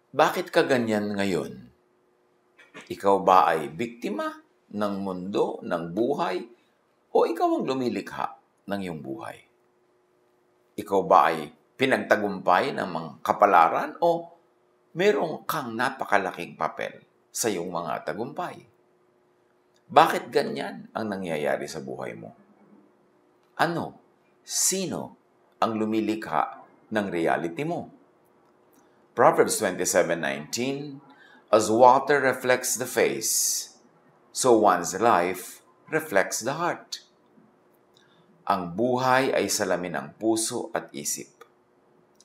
Bakit ka ganyan ngayon? Ikaw ba ay biktima ng mundo, ng buhay, o ikaw ang lumilikha ng iyong buhay? Ikaw ba ay pinagtagumpay ng mga kapalaran o merong kang napakalaking papel sa iyong mga tagumpay? Bakit ganyan ang nangyayari sa buhay mo? Ano? Sino ang lumilikha ng reality mo? Proverbs 27:19, as water reflects the face, so one's life reflects the heart. Ang buhay ay salamin ng puso at isip.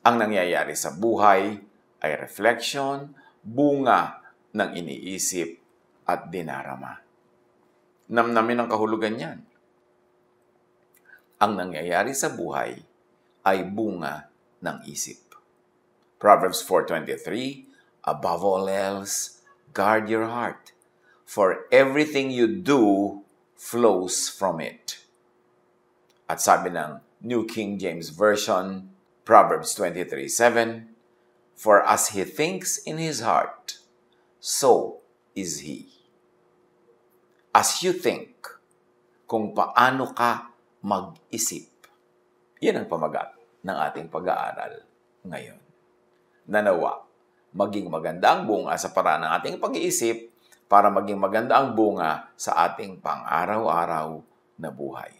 Ang nangyayari sa buhay ay reflection, bunga ng iniisip at dinarama. Namnamin ang kahulugan niyan. Ang nangyayari sa buhay ay bunga ng isip. Proverbs 4:23, above all else, guard your heart, for everything you do flows from it. At sabi ng New King James Version, Proverbs 23:7, for as he thinks in his heart, so is he. As you think, kung paano ka mag-isip. Yan ang pamagat ng ating pag-aaral ngayon. Nanawa, maging maganda ang bunga sa paraan ng ating pag-iisip para maging maganda ang bunga sa ating pang-araw-araw na buhay.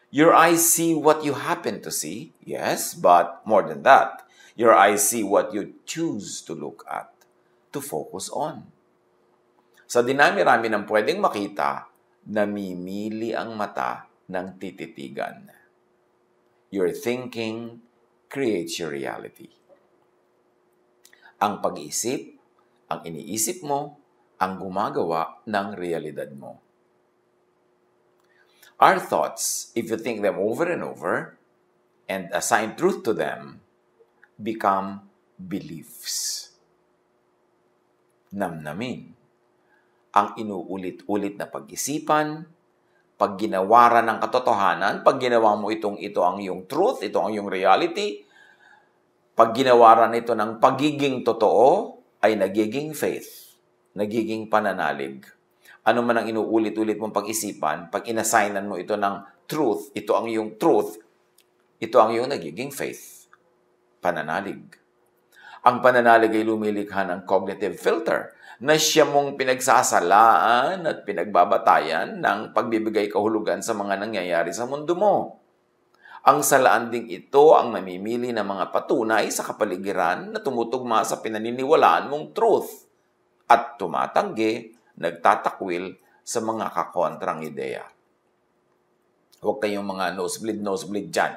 Your eyes see what you happen to see, yes, but more than that, your eyes see what you choose to look at, to focus on. Sa dinami-rami ng pwedeng makita, namimili ang mata ng tititigan. Your thinking creates your reality. Ang pag-iisip, ang iniisip mo, ang gumagawa ng realidad mo. Our thoughts, if you think them over and over and assign truth to them, become beliefs. Namnamin. Ang inuulit-ulit na pag-isipan, pag ginawaran ng katotohanan, pag ginawa mo ito ang iyong truth, ito ang iyong reality, pag ginawaran ito ng pagiging totoo, ay nagiging faith, nagiging pananalig. Ano man ang inuulit-ulit mong pag-isipan, pag inassignan mo ito ng truth, ito ang iyong truth, ito ang iyong nagiging faith, pananalig. Ang pananalig ay lumilikha ng cognitive filter na siya mong pinagsasalaan at pinagbabatayan ng pagbibigay kahulugan sa mga nangyayari sa mundo mo. Ang salaan ding ito ang namimili ng mga patunay sa kapaligiran na tumutugma sa pinaniniwalaan mong truth at tumatanggi, nagtatakwil sa mga kakontrang ideya. Huwag kayong mga nosebleed dyan.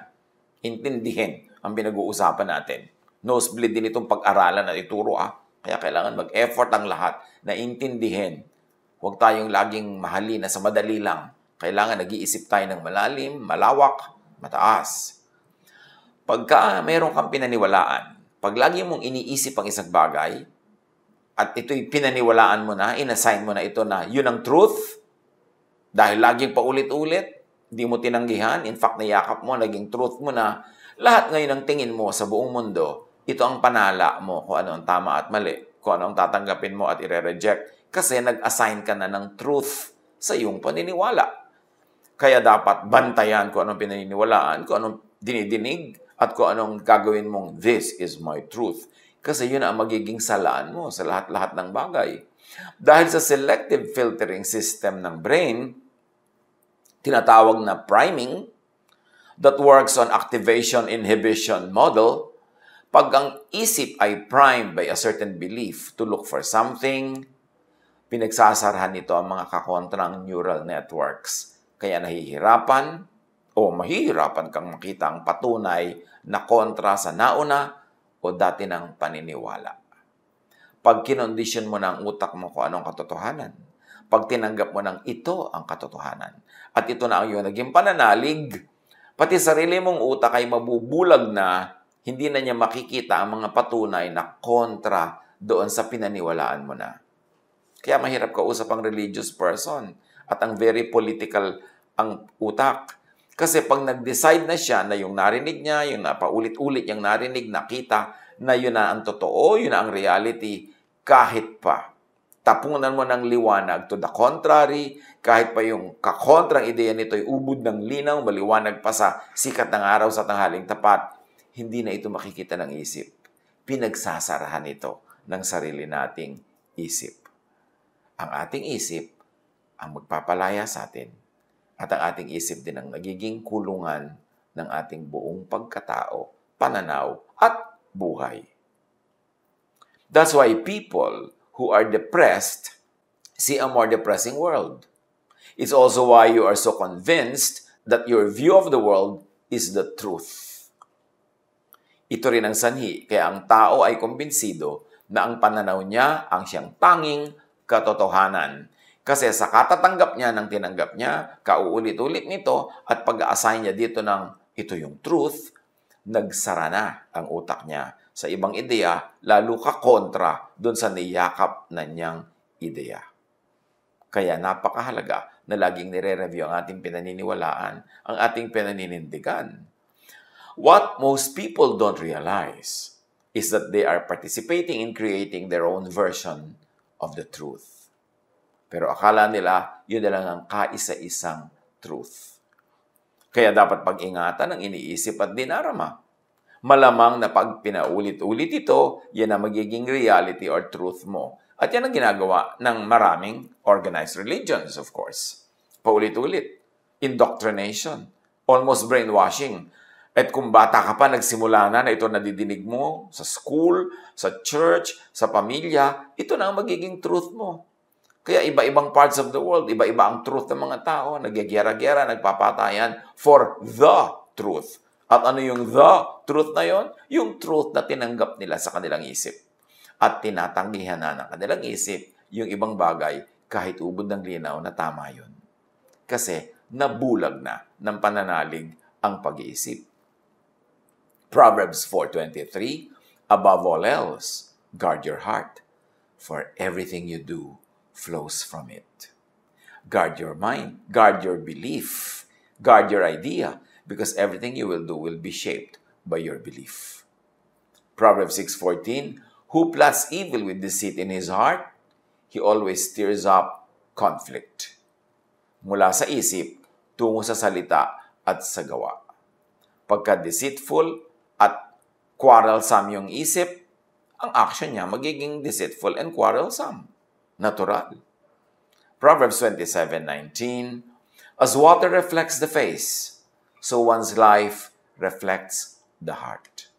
Intindihin ang pinag-uusapan natin. Nosebleed din itong pag-aralan at ituro Kaya kailangan mag-effort ang lahat na intindihin. Huwag tayong laging mahalin na sa madali lang. Kailangan nag-iisip tayo ng malalim, malawak, mataas. Pagka meron kang pinaniwalaan, pag lagi mong iniisip ang isang bagay, at ito'y pinaniwalaan mo na, inassign mo na ito na yun ang truth, dahil laging paulit-ulit, di mo tinanggihan, in fact, niyakap mo, naging truth mo na, lahat ngayon ang tingin mo sa buong mundo, ito ang panala mo kung ano ang tama at mali, kung ano ang tatanggapin mo at ire-reject, kasi nag-assign ka na ng truth sa iyong paniniwala. Kaya dapat bantayan kung anong pinaniniwalaan, kung anong dinidinig, at kung anong gagawin mong, this is my truth. Kasi yun ang magiging salaan mo sa lahat-lahat ng bagay. Dahil sa selective filtering system ng brain, tinatawag na priming, that works on activation-inhibition model, pag ang isip ay primed by a certain belief to look for something, pinagsasarahan nito ang mga kakontrang neural networks. Kaya nahihirapan o mahihirapan kang makita ang patunay na kontra sa nauna o dati ng paniniwala. Pag kinondisyon mo ng utak mo kung anong katotohanan, pag tinanggap mo ng ito ang katotohanan, at ito na ang iyong naging pananalig, pati sarili mong utak ay mabubulag na, hindi na niya makikita ang mga patunay na kontra doon sa pinaniwalaan mo na. Kaya mahirap kausap ang religious person at ang very political ang utak. Kasi pag nag-decide na siya na yung narinig niya, yung napaulit-ulit niyang narinig, nakita, na yun na ang totoo, yun na ang reality, kahit pa tapunan mo ng liwanag to the contrary, kahit pa yung kakontrang ideya nito ay ubod ng linaw, maliwanag pa sa sikat ng araw sa tanghaling tapat, hindi na ito makikita ng isip. Pinagsasarahan ito ng sarili nating isip. Ang ating isip ang magpapalaya sa atin at ang ating isip din ang nagiging kulungan ng ating buong pagkatao, pananaw at buhay. That's why people who are depressed see a more depressing world. It's also why you are so convinced that your view of the world is the truth. Ito rin ang sanhi, kaya ang tao ay kumbinsido na ang pananaw niya ang siyang tanging katotohanan. Kasi sa katatanggap niya ng tinanggap niya, kauulit-ulit nito, at pag-a-assign niya dito ng ito yung truth, nagsara na ang utak niya sa ibang ideya, lalo ka kontra doon sa niyakap na niyang ideya. Kaya napakahalaga na laging nire-review ang ating pinaniniwalaan, ang ating pinaninindigan. What most people don't realize is that they are participating in creating their own version of the truth. Pero akala nila, yun na lang ang kaisa-isang truth. Kaya dapat pag-ingatan ang iniisip at dinarama. Malamang na pag pinaulit-ulit ito, yan ang magiging reality or truth mo. At yan ang ginagawa ng maraming organized religions, of course. Paulit-ulit. Indoctrination. Almost brainwashing. At kung bata ka pa, nagsimula na ito nadidinig mo sa school, sa church, sa pamilya, ito na ang magiging truth mo. Kaya iba-ibang parts of the world, iba-iba ang truth ng mga tao, nagyagyara-gyara, nagpapatayan for the truth. At ano yung the truth na yon? Yung truth na tinanggap nila sa kanilang isip. At tinatanggihan na ng kanilang isip yung ibang bagay kahit ubod ng linaw na tama yun. Kasi nabulag na ng pananalig ang pag-iisip. Proverbs 4:23, above all else, guard your heart, for everything you do flows from it. Guard your mind, guard your belief, guard your idea, because everything you will do will be shaped by your belief. Proverbs 6:14, who plots evil with deceit in his heart, he always stirs up conflict. Mula sa isip, tungo sa salita at sa gawa. Pagka deceitful at quarrelsome yung isip, ang action niya magiging deceitful and quarrelsome. Natural. Proverbs 27:19, as water reflects the face, so one's life reflects the heart.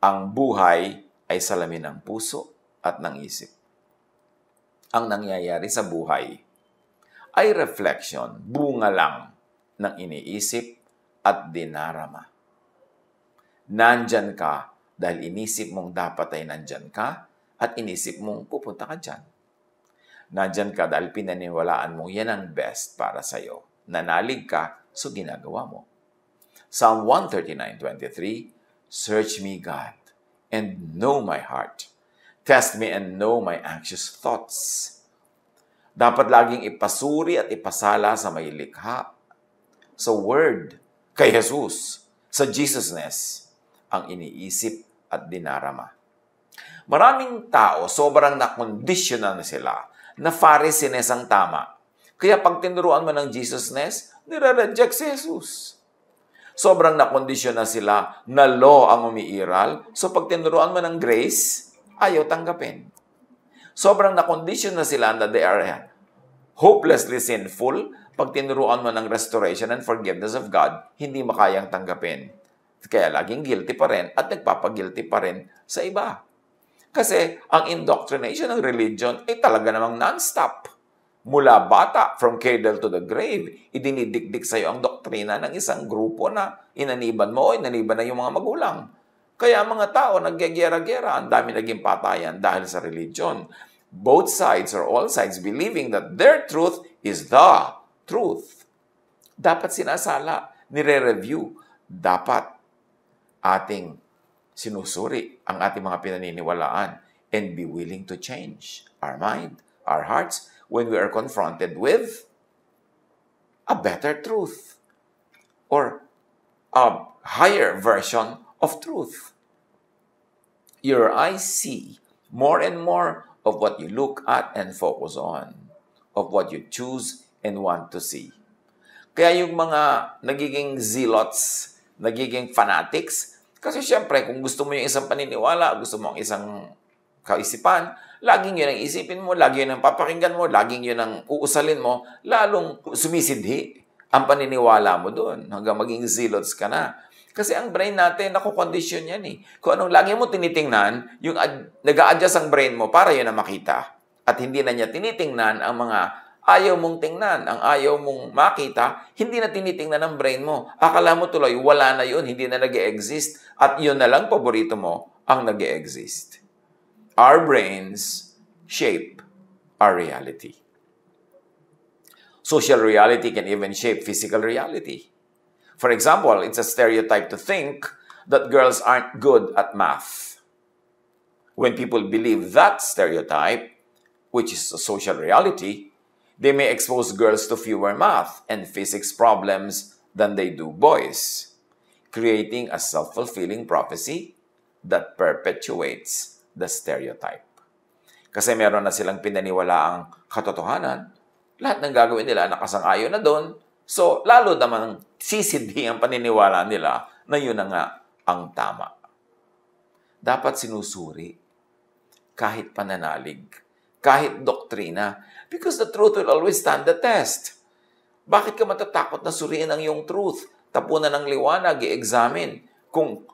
Ang buhay ay salamin ng puso at ng isip. Ang nangyayari sa buhay ay reflection, bunga lang ng iniisip at dinarama. Nandyan ka dahil inisip mong dapat ay nandyan ka at inisip mong pupunta ka dyan. Nandyan ka dahil pinaniwalaan mo yan ang best para sa'yo. Nanalig ka, so ginagawa mo. Psalm 139:23, search me, God, and know my heart. Test me and know my anxious thoughts. Dapat laging ipasuri at ipasala sa may likha, sa Word, kay Jesus, sa Jesusness, ang iniisip at dinarama. Maraming tao, sobrang nakondisyonan na sila na Pharisees ang tama. Kaya pag tinuruan mo ng Jesusness, nire-reject si Jesus. Sobrang nakondisyon na sila na law ang umiiral. So pag tinuruan mo ng grace, ayaw tanggapin. Sobrang nakondisyon na sila na they are hopelessly sinful. Pag tinuruan mo ng restoration and forgiveness of God, hindi makayang tanggapin. Kaya laging guilty pa rin at nagpapagilty pa rin sa iba. Kasi ang indoctrination ng religion ay talaga namang non-stop. Mula bata, from cradle to the grave, idinidikdik sa iyo ang doktrina ng isang grupo na inaniban mo o inaniban na yung mga magulang. Kaya mga tao nagyagyera-gyera, ang dami naging patayan dahil sa religion. Both sides or all sides believing that their truth is the truth. Dapat sinasala, nire-review, dapat ating sinusuri ang ating mga pinaniniwalaan and be willing to change our mind, our hearts, when we are confronted with a better truth or a higher version of truth. your eyes see more and more of what you look at and focus on, of what you choose and want to see. Kaya yung mga nagiging zealots, nagiging fanatics, kasi syempre, kung gusto mo yung isang paniniwala, gusto mo ang isang kaisipan, laging yun ang isipin mo, laging yun ang papakinggan mo, laging yun ang uusalin mo, lalong sumisidhi ang paniniwala mo doon hanggang maging zealots ka na. Kasi ang brain natin, nakukondisyon yan eh. Kung anong lagi mo tinitingnan, yung nag-a-adjust ang brain mo para yun na makita. At hindi na niya tinitingnan ang mga ayaw mong tingnan, ang ayaw mong makita, hindi na tinitingnan ng brain mo. Akala mo tuloy, wala na yun, hindi na nag-e-exist, at yun na lang paborito mo ang nag-e-exist. Our brains shape our reality. Social reality can even shape physical reality. For example, it's a stereotype to think that girls aren't good at math. When people believe that stereotype, which is a social reality, they may expose girls to fewer math and physics problems than they do boys, creating a self-fulfilling prophecy that perpetuates the stereotype. Kasi meron na silang pinaniwalaang katotohanan, lahat ng gagawin nila nakasang-ayon na doon, so lalo naman sisidhi ang paniniwala nila na yun na nga ang tama. Dapat sinusuri kahit pananalig, kahit doktrina, because the truth will always stand the test. Bakit ka matatakot na suriin ang iyong truth? Tapunan ng liwanag, i-examine. Kung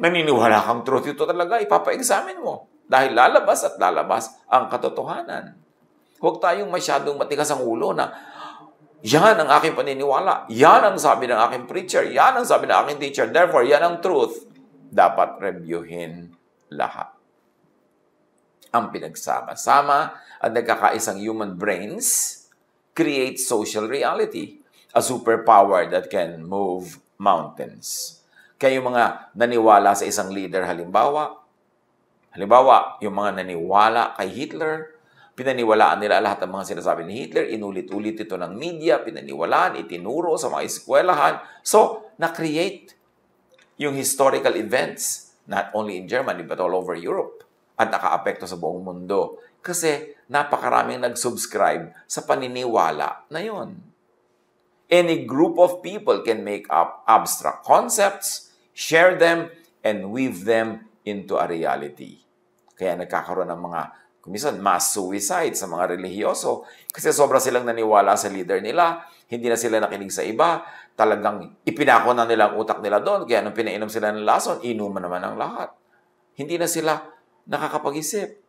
naniniwala kang truth, ito talaga, ipapa-examine mo. Dahil lalabas at lalabas ang katotohanan. Huwag tayong masyadong matigas ang ulo na, yan ang aking paniniwala, yan ang sabi ng aking preacher, yan ang sabi ng aking teacher, therefore, yan ang truth. Dapat reviewin lahat. Ang pinagsama-sama at nagkakaisang human brains create social reality, a superpower that can move mountains. Kaya yung mga naniwala sa isang leader, halimbawa, yung mga naniwala kay Hitler, pinaniwalaan nila lahat ng mga sinasabi ni Hitler, inulit-ulit ito ng media, pinaniwalaan, itinuro sa mga eskwelahan. So, na-create yung historical events, not only in Germany, but all over Europe. At nakaapekto sa buong mundo. Kasi napakaraming nag-subscribe sa paniniwala na yon. Any group of people can make up abstract concepts, share them, and weave them into a reality. Kaya nagkakaroon ng mga, kumisan, mass suicide sa mga relihiyoso. Kasi sobra silang naniwala sa leader nila, hindi na sila nakinig sa iba, talagang ipinako na nila ang utak nila doon, kaya nung pinainom sila ng lason, inuman naman ang lahat. Hindi na sila nakakapag-isip.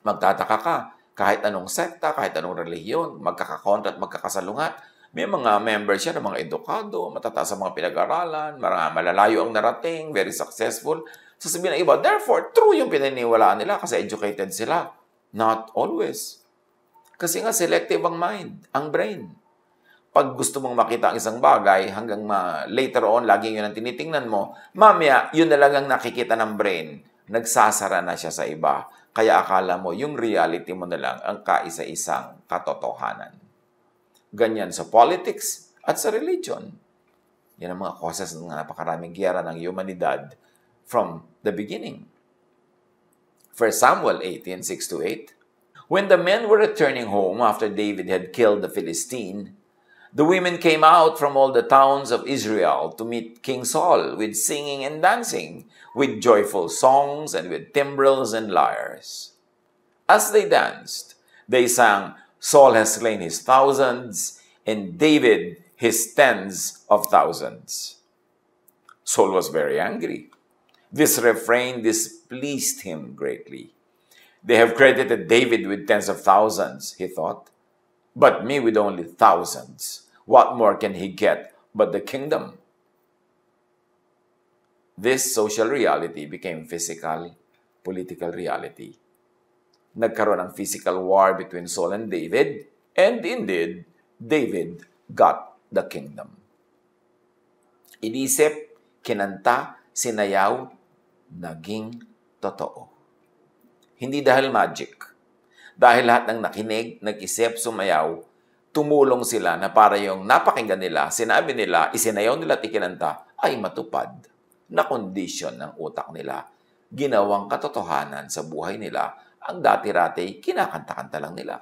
Magtataka ka, kahit anong sekta, kahit anong relihiyon, magkakakontra at magkakasalungat, may mga members siya ng mga edukado, matataas sa mga pinag-aralan, malalayo ang narating, very successful. Sasabihin ng iba, therefore, true yung pinaniwalaan nila kasi educated sila. Not always. Kasi nga selective ang mind, ang brain. Pag gusto mong makita ang isang bagay, hanggang later on, laging yun ang tinitingnan mo, mamaya, yun na lang ang nakikita ng brain. Nagsasara na siya sa iba. Kaya akala mo, yung reality mo na lang ang kaisa-isang katotohanan. Ganyan sa politics at sa religion. Yan ang mga causes ng napakaraming giyera ng humanidad from the beginning. 1 Samuel 18, 6-8. When the men were returning home after David had killed the Philistine, the women came out from all the towns of Israel to meet King Saul with singing and dancing, with joyful songs and with timbrels and lyres. As they danced, they sang, Saul has slain his thousands, and David his tens of thousands. Saul was very angry. This refrain displeased him greatly. They have credited David with tens of thousands, he thought, but me with only thousands. What more can he get but the kingdom? This social reality became physical, political reality. Nagkaroon ng physical war between Saul and David, and indeed, David got the kingdom. Inisip, kinanta, sinayaw, naging totoo. Hindi dahil magic. Dahil lahat ng nakinig, nag-isip, sumayaw, tumulong sila na para yung napakinggan nila, sinabi nila, isinayaw nila at ikinanta, ay matupad na kondisyon ng utak nila. ginawang katotohanan sa buhay nila ang dati-rati kinakanta-kanta lang nila.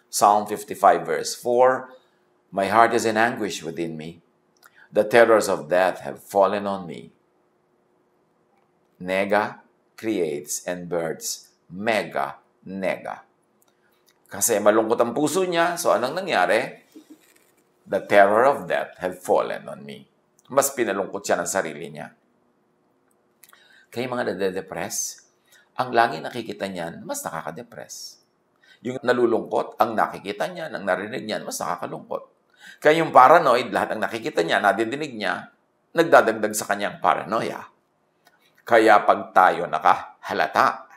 Psalm 55 verse 4, My heart is in anguish within me. The terrors of death have fallen on me. Nega creates and births mega nega. Kasi malungkot ang puso niya, so anong nangyari? The terror of death have fallen on me. Mas pinalungkot siya ng sarili niya. Kaya mga nade-depress, ang lagi nakikita niyan, mas nakaka-depress. Yung nalulungkot, ang nakikita niya, ang narinig niyan, mas nakakalungkot. Kaya yung paranoid, lahat ang nakikita niya, nadidinig niya, nagdadagdag sa kanyang paranoia. Kaya pag tayo nakahalata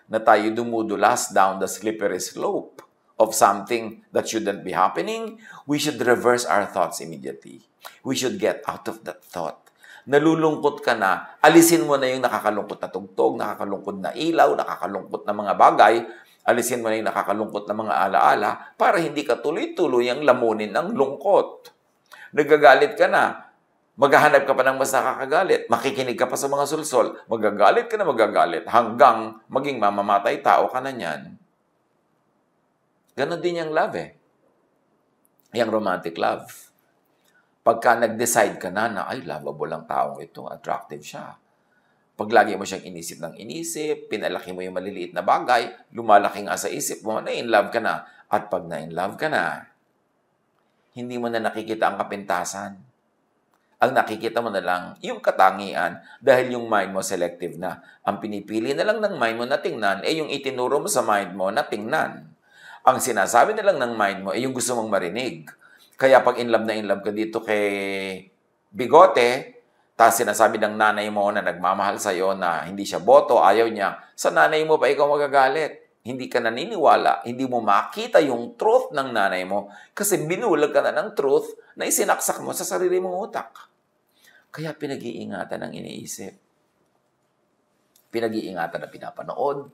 na tayo dumudulas down the slippery slope of something that shouldn't be happening, we should reverse our thoughts immediately. We should get out of that thought. Nalulungkot ka na, alisin mo na yung nakakalungkot na tugtog, nakakalungkot na ilaw, nakakalungkot na mga bagay, alisin mo na yung nakakalungkot na mga alaala para hindi ka tuloy-tuloy ang lamunin ng lungkot. Nagagalit ka na, maghahanap ka pa ng mas nakakagalit, makikinig ka pa sa mga sulsol, magagalit ka na magagalit hanggang maging mamamatay tao ka na niyan. Ganon din yung love yung romantic love. Pagka nag-decide ka na ay, lovable ang taong ito, attractive siya. Pag lagi mo siyang inisip ng inisip, pinalaki mo yung maliliit na bagay, lumalaki nga sa isip mo, na-in-love ka na. At pag na-in-love ka na, hindi mo na nakikita ang kapintasan. Ang nakikita mo na lang, yung katangian, dahil yung mind mo selective na. Ang pinipili na lang ng mind mo na tingnan, yung itinuro mo sa mind mo na tingnan. Ang sinasabi na lang ng mind mo, yung gusto mong marinig. Kaya pag in love ka dito kay Bigote, tapos sinasabi ng nanay mo na nagmamahal sa'yo na hindi siya boto, ayaw niya, sa nanay mo pa ikaw magagalit. Hindi ka naniniwala, hindi mo makita yung truth ng nanay mo kasi binulag ka na ng truth na isinaksak mo sa sarili mong utak. Kaya pinag-iingatan ang iniisip. Pinag-iingatan na pinapanood,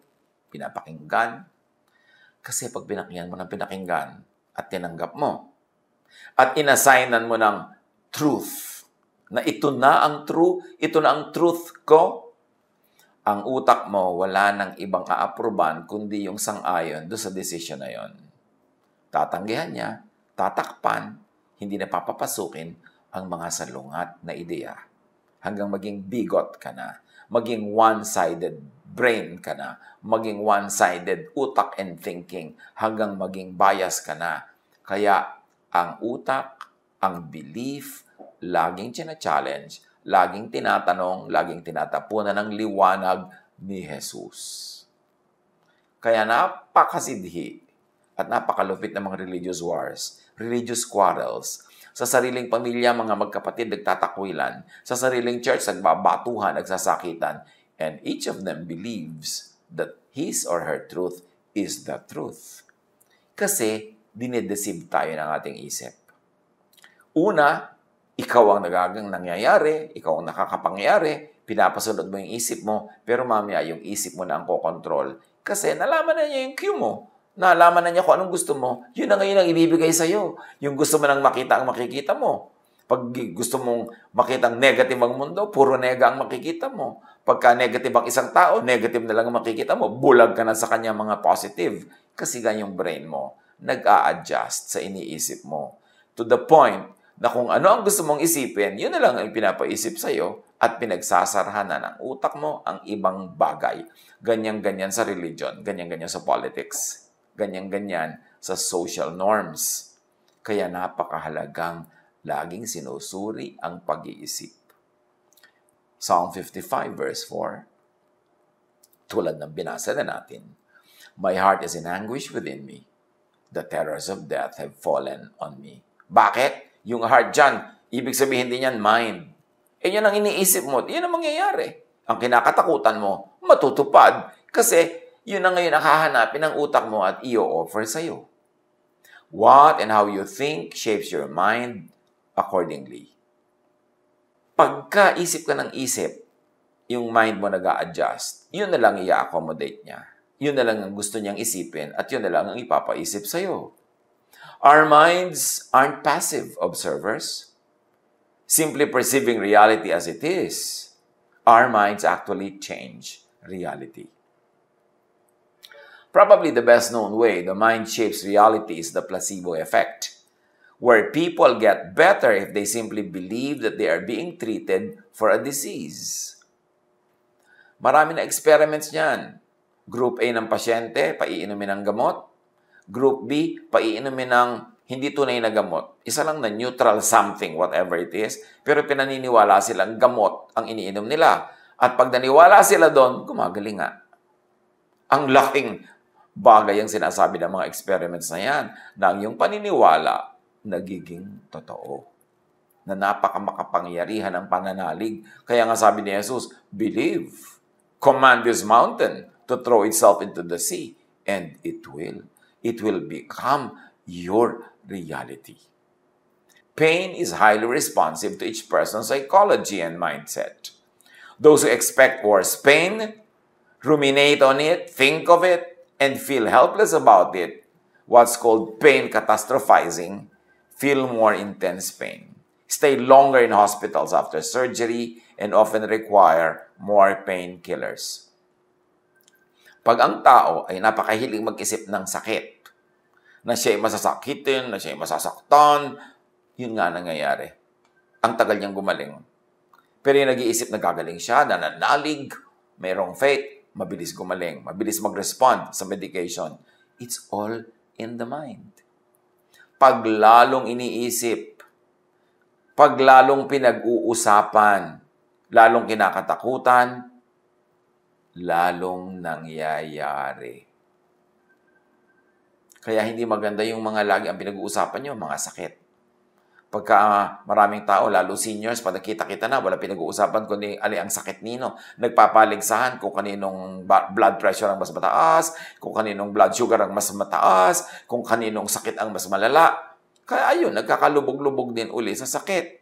pinapakinggan. Kasi pag pinakinggan mo ng pinakinggan at tinanggap mo, at inassignan mo ng truth, na ito na ang truth ko, ang utak mo wala nang ibang aaproban kundi yung sang-ayon doon sa decision na yon. Tatanggihan niya, tatakpan, hindi na papapasukin ang mga salungat na ideya. Hanggang maging bigot ka na, maging one-sided brain ka na, maging one-sided utak and thinking, hanggang maging bias ka na. Kaya ang utak, ang belief, laging challenge, laging tinatanong, laging tinatapunan ng liwanag ni Jesus. Kaya napakasidhi at napakalupit ng mga religious wars, religious quarrels. Sa sariling pamilya, mga magkapatid nagtatakwilan. Sa sariling church, nagbabatuhan, nagsasakitan. And each of them believes that his or her truth is the truth. Kasi dinedeceive tayo ng ating isip. Una, ikaw ang nangyayari, ikaw ang nakakapangyari, pinapasunod mo yung isip mo, pero mamaya yung isip mo na ang kokontrol. Kasi nalaman na niya yung cue mo. Nalaman na niya kung anong gusto mo, yun na ngayon ang ibibigay sa'yo. Yung gusto mo nang makita ang makikita mo. Pag gusto mong makita ang negative ang mundo, puro nega ang makikita mo. Pagka negative ang isang tao, negative na lang ang makikita mo. Bulag ka na sa kanya mga positive. Kasi ganyang brain mo nag-a-adjust sa iniisip mo. To the point na kung ano ang gusto mong isipin, yun na lang ang pinapaisip sa'yo at pinagsasarhanan ng utak mo ang ibang bagay. Ganyan-ganyan sa religion, ganyan-ganyan sa politics, ganyan-ganyan sa social norms. Kaya napakahalagang laging sinusuri ang pag-iisip. Psalm 55 verse 4, tulad ng binasa na natin, My heart is in anguish within me. The terrors of death have fallen on me. Bakit? Yung heart dyan, ibig sabihin din yan, mind. Yan ang iniisip mo, yan ang mangyayari. Ang kinakatakutan mo, matutupad. Kasi yun ang ngayon ang hahanapin ng utak mo at i-offer sa'yo. What and how you think shapes your mind accordingly. Pagka-isip ka ng isip, yung mind mo nag-a-adjust, yun na lang i-accommodate niya. Yun na lang ang gusto niyang isipin at yun na lang ang ipapaisip sa'yo. Our minds aren't passive observers, simply perceiving reality as it is. Our minds actually change reality. Probably the best known way the mind shapes reality is the placebo effect, where people get better if they simply believe that they are being treated for a disease. Marami na experiments niyan. Group A ng pasyente, paiinumin ng gamot. Group B, paiinumin ng hindi tunay na gamot. Isa lang na neutral something, whatever it is, pero pinaniniwala silang gamot ang iniinom nila. At pag naniwala sila doon, gumagaling nga. Ang laking bagay ang sinasabi ng mga experiments na yan, na ang iyong paniniwala nagiging totoo. Na napakamakapangyarihan ang pananalig. Kaya nga sabi ni Jesus, believe. Command this mountain to throw itself into the sea, and it will. It will become your reality. Pain is highly responsive to each person's psychology and mindset. Those who expect worse pain, ruminate on it, think of it, and feel helpless about it, what's called pain catastrophizing, feel more intense pain, stay longer in hospitals after surgery, and often require more painkillers. Pag ang tao ay napakahiling mag-isip ng sakit, na siya'y masasakitin, na siya'y masasaktan, yun nga nangyayari. Ang tagal niyang gumaling. Pero yung nag-iisip na gagaling siya, nananalig, mayroong faith, mabilis gumaling, mabilis mag-respond sa medication. It's all in the mind. Pag lalong iniisip, pag lalong pinag-uusapan, lalong kinakatakutan, lalong nangyayari. Kaya hindi maganda yung mga lagi ang pinag-uusapan nyo, mga sakit. Pagka maraming tao, lalo seniors, pag nakita-kita na, wala pinag-uusapan kundi ang sakit nino. Nagpapaligsahan kung kaninong blood pressure ang mas mataas, kung kaninong blood sugar ang mas mataas, kung kaninong sakit ang mas malala. Kaya ayun, nagkakalubog-lubog din uli sa sakit.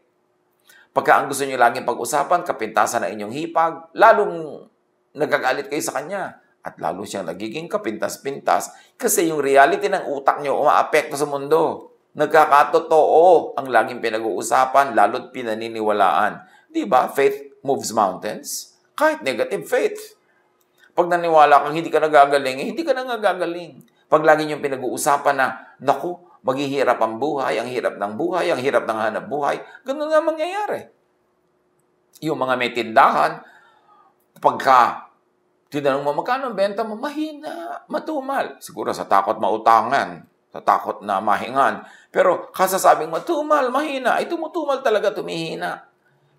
Pagka ang gusto nyo laging pag-usapan, kapintasan na inyong hipag, lalong nagagalit kayo sa kanya. At lalo siyang nagiging kapintas-pintas kasi yung reality ng utak nyo umaapekto sa mundo. Nagkakatotoo ang laging pinag-uusapan, lalo't pinaniniwalaan. Di ba? Faith moves mountains. Kahit negative faith. Pag naniwala kang hindi ka nagagaling, hindi ka nagagaling. Pag lagi niyong pinag-uusapan na, naku, maghihirap ang buhay, ang hirap ng buhay, ang hirap ng hanap buhay, ganun nga mangyayari. Yung mga may tindahan, pagka tinanong mo, magkano ang benta mo? Mahina, matumal. Siguro sa takot mautangan, sa takot na mahingan. Pero kasasabing matumal, mahina, ay tumutumal talaga, tumihina.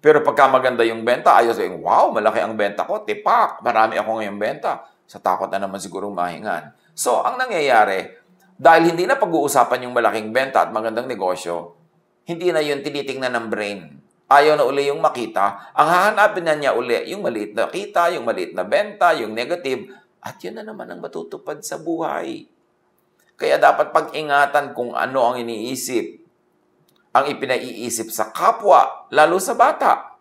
Pero pagka maganda yung benta, ayaw sabihin, wow, malaki ang benta ko, tipak, marami ako ngayong benta. Sa takot na naman siguro mahingan. So, ang nangyayari, dahil hindi na pag-uusapan yung malaking benta at magandang negosyo, hindi na yun tinitingnan ng brain. Ayaw na uli yung makita, ang hahanapin na niya uli yung maliit na kita, yung maliit na benta, yung negative, at yun na naman ang matutupad sa buhay. Kaya dapat pag-ingatan kung ano ang iniisip, ang ipinaiisip sa kapwa, lalo sa bata.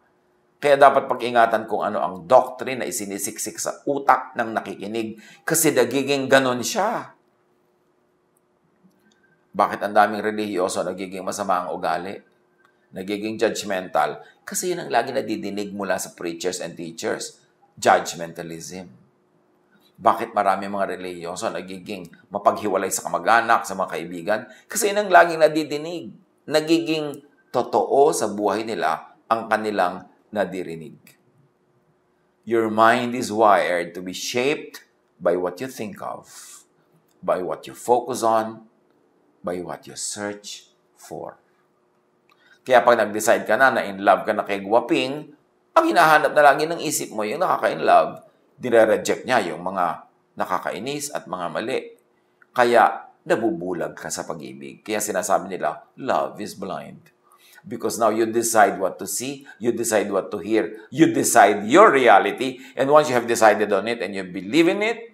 Kaya dapat pag-ingatan kung ano ang doctrine na isinisiksik sa utak ng nakikinig kasi nagiging ganon siya. Bakit ang daming relihiyoso nagiging masama ang ugali? Nagiging judgmental? Kasi yun ang lagi nadidinig mula sa preachers and teachers. Judgmentalism. Bakit marami mga relihiyoso nagiging mapaghiwalay sa kamag-anak, sa mga kaibigan? Kasi yun ang laging nadidinig. Nagiging totoo sa buhay nila ang kanilang nadirinig. Your mind is wired to be shaped by what you think of, by what you focus on, by what you search for. Kaya pag nag-decide ka na in love ka na kay Guwaping, ang hinahanap na lagi ng isip mo yung nakaka-in love, dire-reject niya yung mga nakakainis at mga mali. Kaya nabubulag ka sa pag-ibig. Kaya sinasabi nila, love is blind. Because now you decide what to see, you decide what to hear, you decide your reality, and once you have decided on it and you believe in it,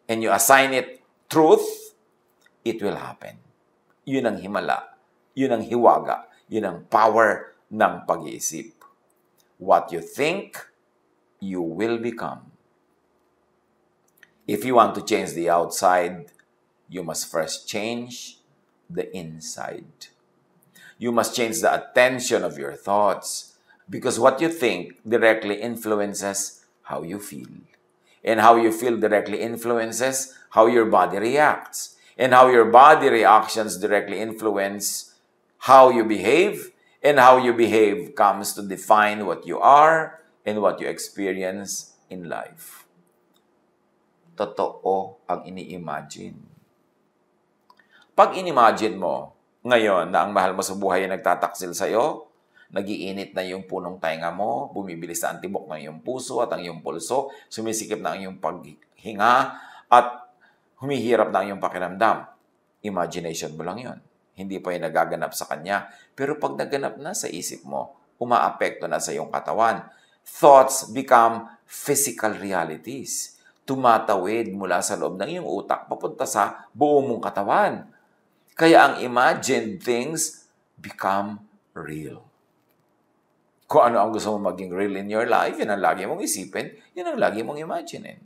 and you assign it truth, it will happen. Yun ang himala, yun ang hiwaga, yun ang power ng pag-iisip. What you think, you will become. If you want to change the outside, you must first change the inside. You must change the attention of your thoughts. Because what you think directly influences how you feel. And how you feel directly influences how your body reacts. And how your body reactions directly influence how you behave. And how you behave comes to define what you are and what you experience in life. Totoo ang ini-imagine. Pag in-imagine mo ngayon na ang mahal mo sa buhay ay nagtataksil sa'yo, nagiinit na yung punong tainga mo, bumibilis na ang tibok ng iyong puso at ang iyong pulso, sumisikip na ang iyong paghinga, at humihirap na ang iyong pakiramdam. Imagination mo lang yun. Hindi pa yung nagaganap sa kanya. Pero pag naganap na sa isip mo, umaapekto na sa iyong katawan. Thoughts become physical realities. Tumatawid mula sa loob ng iyong utak papunta sa buong mong katawan. Kaya ang imagined things become real. Kung ano ang gusto mong maging real in your life, yun ang lagi mong isipin, yun ang lagi mong imaginin.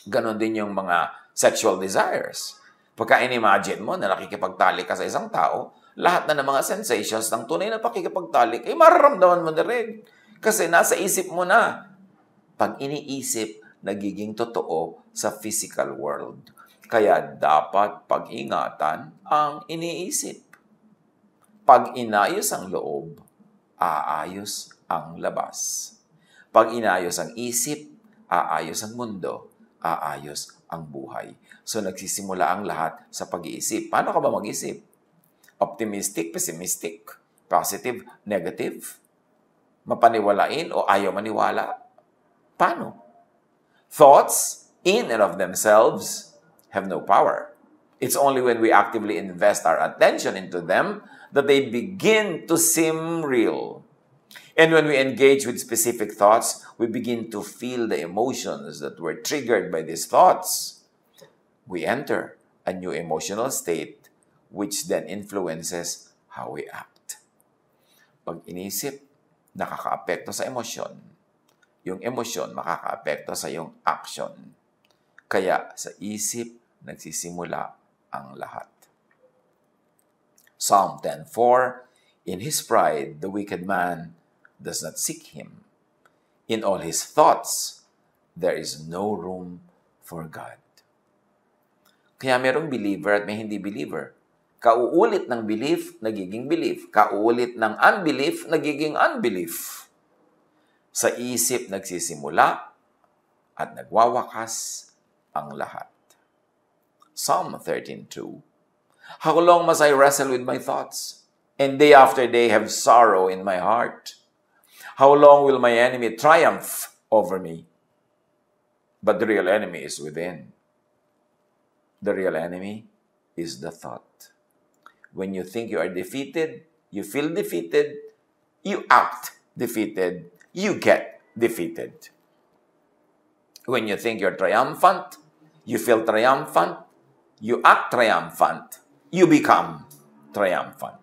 Ganon din yung mga sexual desires. Pagka in-imagine mo na nakikipagtalik ka sa isang tao, lahat na ng mga sensations ng tunay na pakikipagtalik, ay mararamdaman mo na rin. Kasi nasa isip mo na. Pag iniisip, nagiging totoo sa physical world. Kaya dapat pag-ingatan ang iniisip. Pag inayos ang loob, aayos ang labas. Pag inayos ang isip, aayos ang mundo, aayos ang buhay. So nagsisimula ang lahat sa pag-iisip. Paano ka ba mag-isip? Optimistic, pessimistic, positive, negative? Mapaniwalain o ayaw maniwala? Paano? Thoughts, in and of themselves, have no power. It's only when we actively invest our attention into them that they begin to seem real. And when we engage with specific thoughts, we begin to feel the emotions that were triggered by these thoughts. We enter a new emotional state which then influences how we act. Pag inisip, nakakaapekto sa emosyon. Yung emosyon makakaapekto sa yung action. Kaya sa isip, nagsisimula ang lahat. Psalm 10:4, in his pride, the wicked man does not seek him. In all his thoughts, there is no room for God. Kaya merong believer at may hindi believer. Kauulit ng belief, nagiging belief. Kauulit ng unbelief, nagiging unbelief. Sa isip nagsisimula at nagwawakas ang lahat. Psalm 13:2, how long must I wrestle with my thoughts, and day after day have sorrow in my heart? How long will my enemy triumph over me? But the real enemy is within. The real enemy is the thought. When you think you are defeated, you feel defeated, you act defeated, you get defeated. When you think you're triumphant, you feel triumphant, you act triumphant, you become triumphant.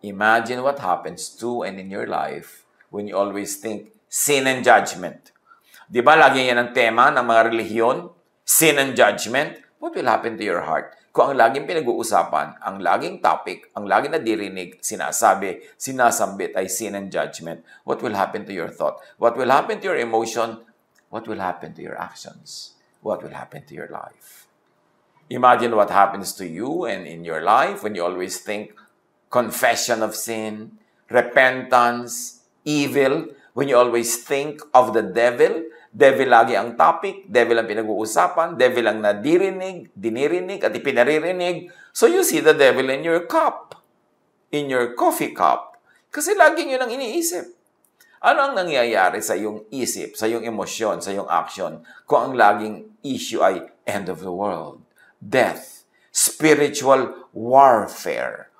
Imagine what happens to and in your life when you always think sin and judgment. Di ba lagi yan ang tema ng mga relihiyon? Sin and judgment. What will happen to your heart? Kung ang laging pinag-uusapan, ang laging topic, ang laging nadirinig, sinasabi, sinasambit ay sin and judgment, what will happen to your thought? What will happen to your emotion? What will happen to your actions? What will happen to your life? Imagine what happens to you and in your life when you always think confession of sin, repentance, evil, when you always think of the devil. Devil lagi ang topic, devil ang pinag-uusapan, devil ang dinirinig, at ipinaririnig. So you see the devil in your cup, in your coffee cup. Kasi laging yun ang iniisip. Ano ang nangyayari sa iyong isip, sa iyong emosyon, sa iyong action, kung ang laging issue ay end of the world, death, spiritual warfare?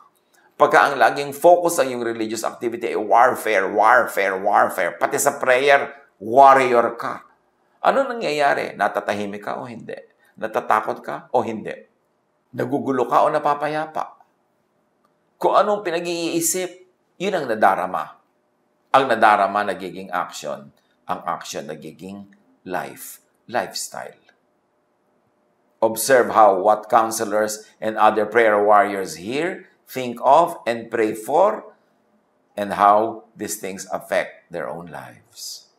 Pagka ang laging focus ang iyong religious activity ay warfare, pati sa prayer, warrior ka. Ano nangyayari? Natatahimik ka o hindi? Natatakot ka o hindi? Nagugulo ka o napapayapa? Kung anong pinag-iisip, yun ang nadarama. Ang nadarama nagiging action. Ang action nagiging lifestyle. Observe how what counselors and other prayer warriors here think of and pray for and how these things affect their own lives.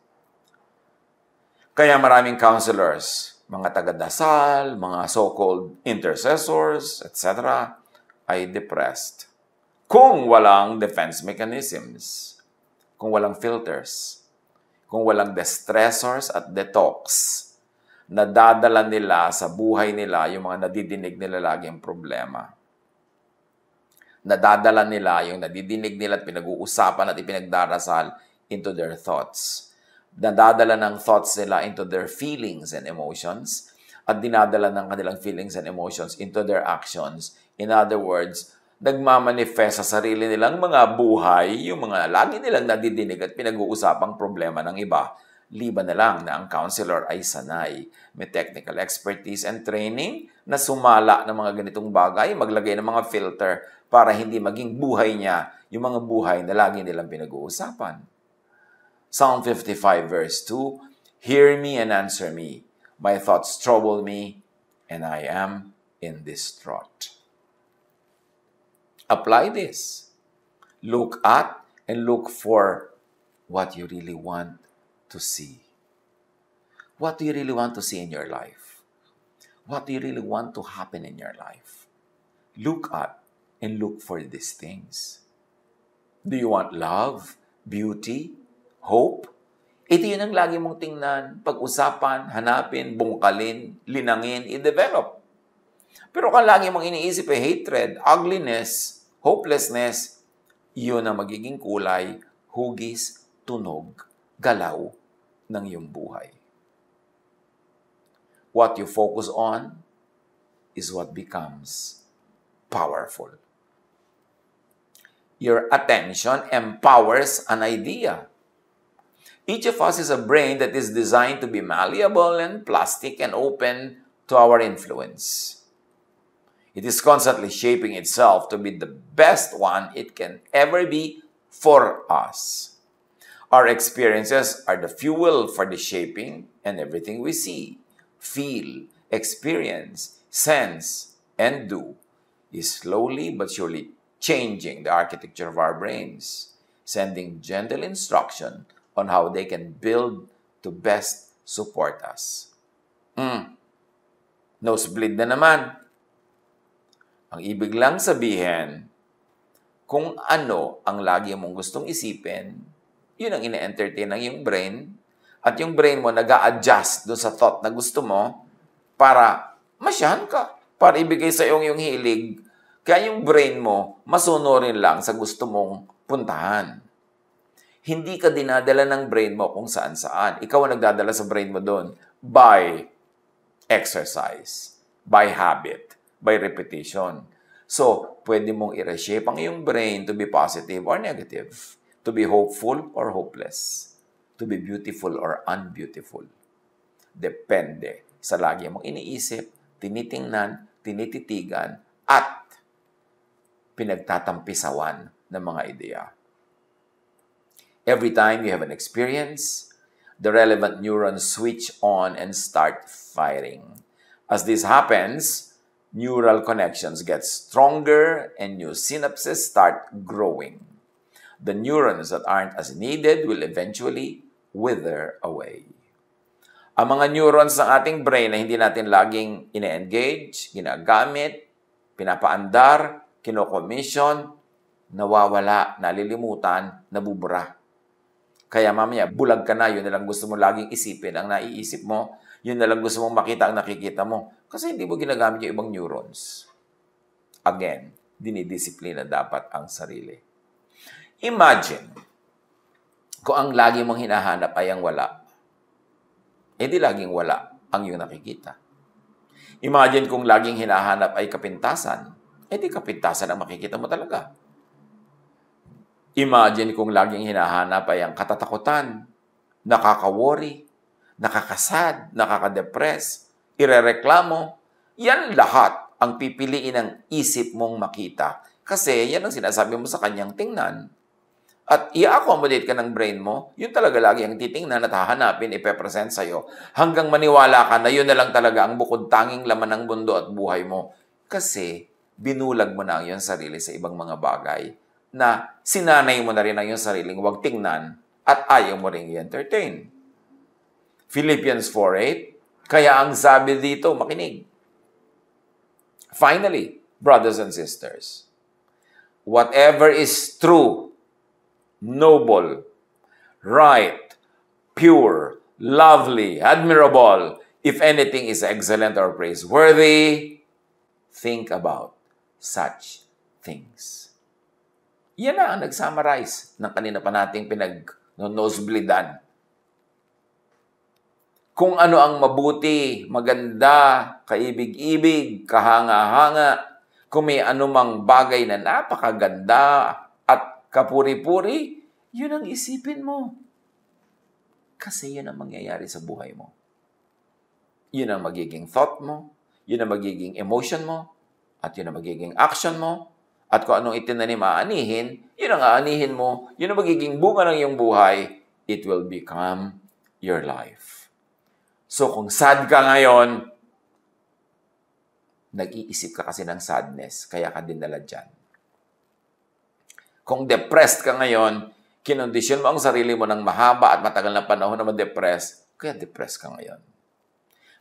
Kaya maraming counselors, mga taga-dasal, mga so-called intercessors, etc., ay depressed. Kung walang defense mechanisms, kung walang filters, kung walang distressors at detox, nadadala nila sa buhay nila yung mga nadidinig nila laging problema. Nadadala nila yung nadidinig nila at pinag-uusapan at ipinagdarasal into their thoughts. Nadadala ng thoughts nila into their feelings and emotions at dinadala ng kanilang feelings and emotions into their actions. In other words, nagmamanifest sa sarili nilang mga buhay, yung mga lagi nilang nadidinig at pinag-uusapang problema ng iba. Liban na lang na ang counselor ay sanay, may technical expertise and training na sumala ng mga ganitong bagay, maglagay ng mga filter para hindi maging buhay niya yung mga buhay na lagi nilang pinag-uusapan. Psalm 55 verse 2, "Hear me and answer me. My thoughts trouble me, and I am in distraught." Apply this. Look at and look for what you really want to see. What do you really want to see in your life? What do you really want to happen in your life? Look at and look for these things. Do you want love, beauty, hope? Ito yun ang lagi mong tingnan, pag-usapan, hanapin, bungkalin, linangin, i-develop. Pero kung lagi mong iniisip ay hatred, ugliness, hopelessness, yun ang magiging kulay, hugis, tunog, galaw ng iyong buhay. What you focus on is what becomes powerful. Your attention empowers an idea. Each of us is a brain that is designed to be malleable and plastic and open to our influence. It is constantly shaping itself to be the best one it can ever be for us. Our experiences are the fuel for the shaping, and everything we see, feel, experience, sense, and do is slowly but surely changing the architecture of our brains, sending gentle instruction on how they can build to best support us. Nosebleed na naman. Ang ibig lang sabihin, kung ano ang lagi mong gustong isipin, yun ang ine-entertain ng iyong brain, at yung brain mo nag-a-adjust doon sa thought na gusto mo para masyahan ka, para ibigay sa iyong hilig. Kaya yung brain mo, masunurin lang sa gusto mong puntahan. Hindi ka dinadala ng brain mo kung saan-saan. Ikaw ang nagdadala sa brain mo doon by exercise, by habit, by repetition. So, pwede mong i-reshape ang iyong brain to be positive or negative, to be hopeful or hopeless, to be beautiful or unbeautiful. Depende sa lagi mong iniisip, tinitingnan, tinititigan, at pinagtatampisawan ng mga ideya. Every time you have an experience, the relevant neurons switch on and start firing. As this happens, neural connections get stronger and new synapses start growing. The neurons that aren't as needed will eventually wither away. Ang mga neurons ng ating brain na hindi natin laging ine-engage, ginagamit, pinapaandar, kinokomission, nawawala, nalilimutan, nabubura. Kaya mamaya, bulag ka na, yun na lang gusto mo laging isipin. Ang naiisip mo, yun na lang gusto mong makita ang nakikita mo. Kasi hindi mo ginagamit yung ibang neurons. Again, dinidisiplina dapat ang sarili. Imagine, kung ang lagi mong hinahanap ay ang wala, edi laging wala ang iyong nakikita. Imagine kung laging hinahanap ay kapintasan, edi kapintasan ang makikita mo talaga. Imagine kung laging hinahanap ay ang katatakutan, nakaka-worry, nakakasad, nakaka-depress, irereklamo. Yan lahat ang pipiliin ng isip mong makita. Kasi yan ang sinasabi mo sa kanyang tingnan. At i-accommodate ka ng brain mo, yun talaga lagi ang titingnan at hahanapin, ipepresent sa'yo, hanggang maniwala ka na yun na lang talaga ang bukod tanging laman ng mundo at buhay mo. Kasi binulag mo na ang iyong sarili sa ibang mga bagay na sinanay mo na rin ang iyong sariling huwag tingnan at ayaw mo rin i-entertain. Philippians 4:8, kaya ang sabi dito, makinig. Finally, brothers and sisters, whatever is true, noble, right, pure, lovely, admirable, if anything is excellent or praiseworthy, think about such things. Yan na ang nag-summarize ng kanina pa nating pinag-nosebleedan. Kung ano ang mabuti, maganda, kaibig-ibig, kahanga-hanga, kung may anumang bagay na napakaganda at kapuri-puri, yun ang isipin mo. Kasi yun ang mangyayari sa buhay mo. Yun ang magiging thought mo, yun ang magiging emotion mo, at yun ang magiging action mo, at kung anong itinanim aanihin, yun ang aanihin mo, yun ang magiging bunga ng iyong buhay, it will become your life. So kung sad ka ngayon, nag-iisip ka kasi ng sadness, kaya ka dinala dyan. Kung depressed ka ngayon, kinondisyon mo ang sarili mo ng mahaba at matagal na panahon na ma-depress, kaya depressed ka ngayon.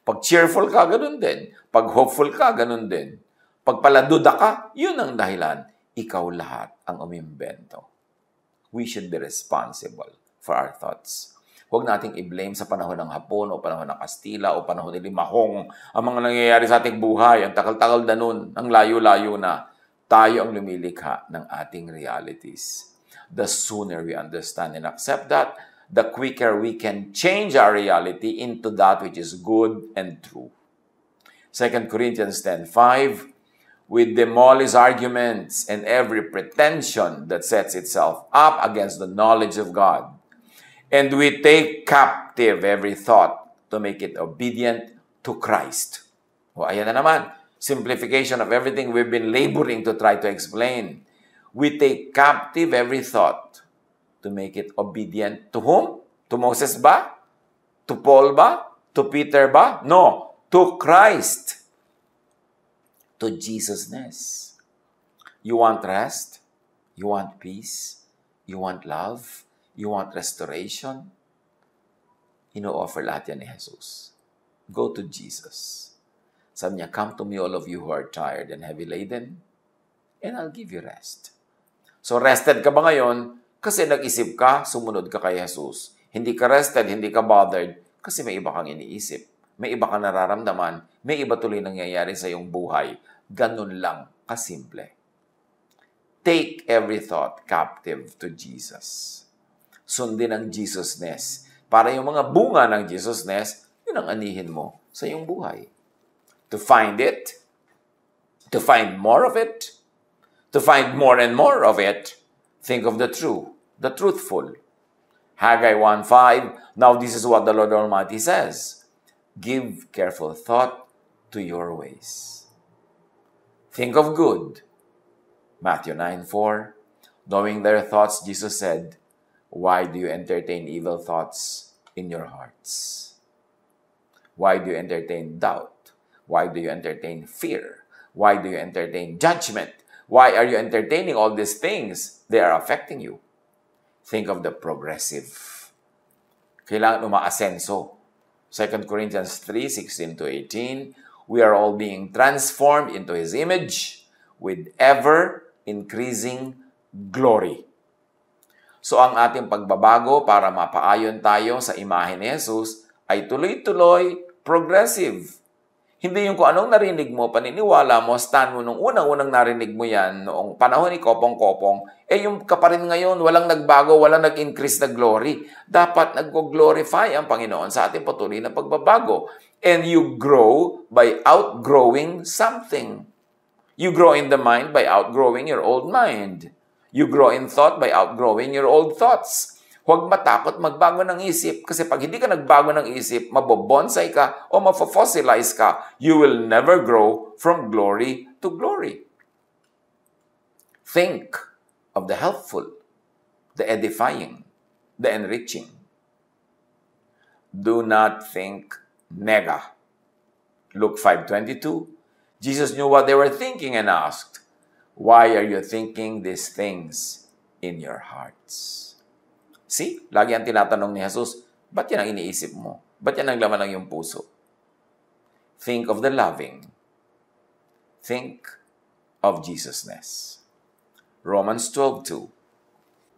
Pag cheerful ka, ganun din. Pag hopeful ka, ganun din. Pag paladuda ka, yun ang dahilan. Ikaw lahat ang umimbento. We should be responsible for our thoughts. Huwag nating i-blame sa panahon ng Hapon o panahon ng Kastila o panahon ni Limahong ang mga nangyayari sa ating buhay. Ang takal-takal na nun, ang layo-layo na. Tayo ang lumilikha ng ating realities. The sooner we understand and accept that, the quicker we can change our reality into that which is good and true. 2 Corinthians 10:5, we demolish arguments and every pretension that sets itself up against the knowledge of God. And we take captive every thought to make it obedient to Christ. O, ayan na naman. Simplification of everything we've been laboring to try to explain. We take captive every thought to make it obedient to whom? To Moses ba? To Paul ba? To Peter ba? No. To Christ. To Jesus-ness. You want rest? You want peace? You want love? You want restoration? Ino-offer lahat yan ni Jesus. Go to Jesus. Sabi niya, come to me all of you who are tired and heavy laden, and I'll give you rest. So rested ka ba ngayon? Kasi nag-isip ka, sumunod ka kay Jesus. Hindi ka rested, hindi ka bothered, kasi may iba kang iniisip. May iba kang nararamdaman, may iba tuloy nangyayari sa iyong buhay. Ganun lang, kasimple. Take every thought captive to Jesus. Sundin ang Jesus-ness. Para yung mga bunga ng Jesus-ness, yun ang anihin mo sa iyong buhay. To find it, to find more of it, to find more and more of it, think of the true, the truthful. Haggai 1:5, now this is what the Lord Almighty says, give careful thought to your ways. Think of good. Matthew 9:4, knowing their thoughts, Jesus said, why do you entertain evil thoughts in your hearts? Why do you entertain doubt? Why do you entertain fear? Why do you entertain judgment? Why are you entertaining all these things? They are affecting you. Think of the progressive. Kailangan umaasenso. 2 Corinthians 3:16-18, we are all being transformed into His image with ever-increasing glory. So ang ating pagbabago para mapaayon tayo sa imahe ni Jesus ay tuloy-tuloy, progressive. Hindi yung kung anong narinig mo, paniniwala mo, stand mo nung unang-unang narinig mo yan, noong panahon ni Kopong-Kopong, yung ka pa rin ngayon, walang nagbago, walang nag-increase na glory. Dapat nag-glorify ang Panginoon sa ating patuloy na pagbabago. And you grow by outgrowing something. You grow in the mind by outgrowing your old mind. You grow in thought by outgrowing your old thoughts. Huwag matakot magbago ng isip kasi pag hindi ka nagbago ng isip, mabobonsai ka o mafo-fossilize ka. You will never grow from glory to glory. Think of the helpful, the edifying, the enriching. Do not think nega. Luke 5:22. Jesus knew what they were thinking and asked, Why are you thinking these things in your hearts? See, lagi ang tinatanong ni Jesus, ba't yan ang iniisip mo? Ba't yan ang laman ng iyong puso? Think of the loving. Think of Jesusness. Romans 12:2.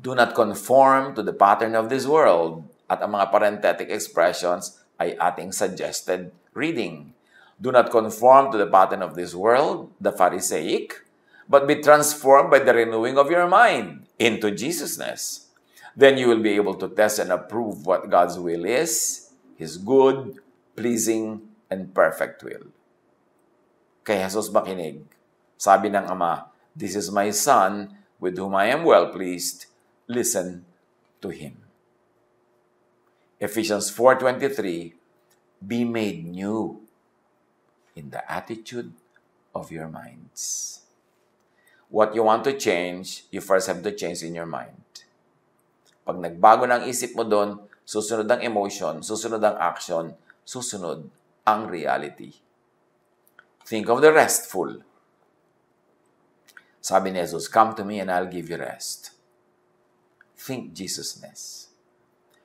Do not conform to the pattern of this world. At ang mga parenthetic expressions ay ating suggested reading. Do not conform to the pattern of this world, the Pharisaic, but be transformed by the renewing of your mind into Jesusness. Then you will be able to test and approve what God's will is, His good, pleasing, and perfect will. Kay Jesus makinig. Sabi ng Ama, "This is my Son, with whom I am well pleased. Listen to Him." Ephesians 4:23, be made new in the attitude of your minds. What you want to change, you first have to change in your mind. Pag nagbago ng isip mo doon, susunod ang emotion, susunod ang action, susunod ang reality. Think of the restful. Sabi ni Jesus, come to me and I'll give you rest. Think Jesusness.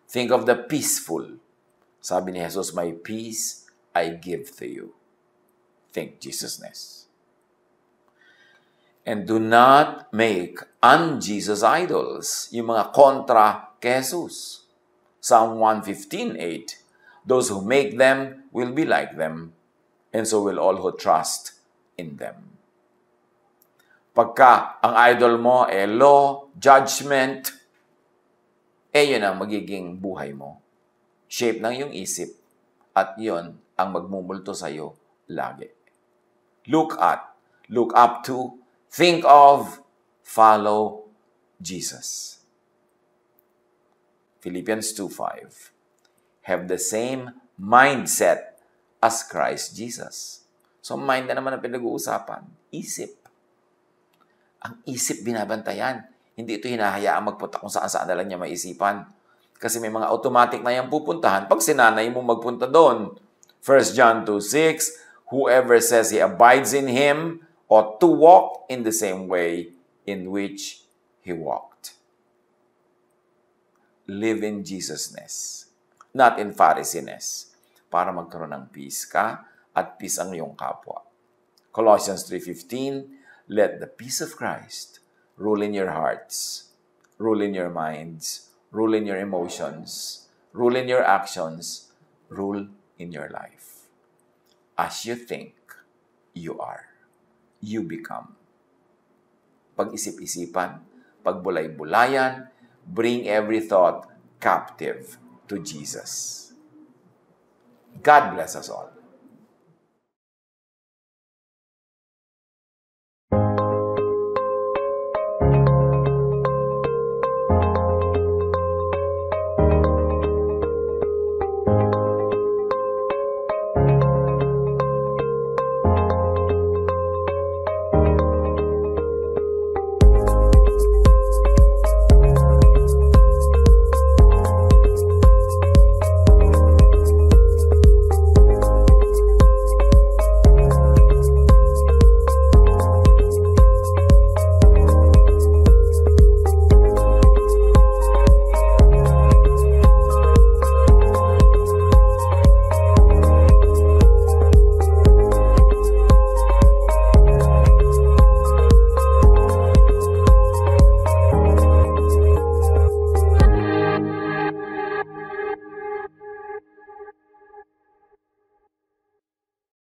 Think of the peaceful. Sabi ni Jesus, my peace I give to you. Think Jesusness. And do not make un-Jesus idols. Yung mga kontra kay Jesus. Psalm 115:8. Those who make them will be like them, and so will all who trust in them. Pagka ang idol mo ay law, judgment, yun ang magiging buhay mo. Shape ng iyong isip, at yun ang magmumulto sa iyo lagi. Look up to, think of, follow Jesus. Philippians 2:5. Have the same mindset as Christ Jesus. So mind na naman ang pinag-uusapan. Isip. Ang isip binabantayan. Hindi ito hinahayaan magpunta kung saan-saan na lang niya maisipan. Kasi may mga automatic na yung pupuntahan pag sinanay mo magpunta doon. 1 John 2:6, whoever says he abides in Him ought to walk in the same way in which He walked. Live in Jesusness, not in Pharisiness, para magkaroon ng peace ka at peace ang iyong kapwa. Colossians 3:15, let the peace of Christ rule in your hearts, rule in your minds, rule in your emotions, rule in your actions, rule in your life. As you think, you are. You become. Pag-isip-isipan, pagbulay-bulayan, bring every thought captive to Jesus. God bless us all.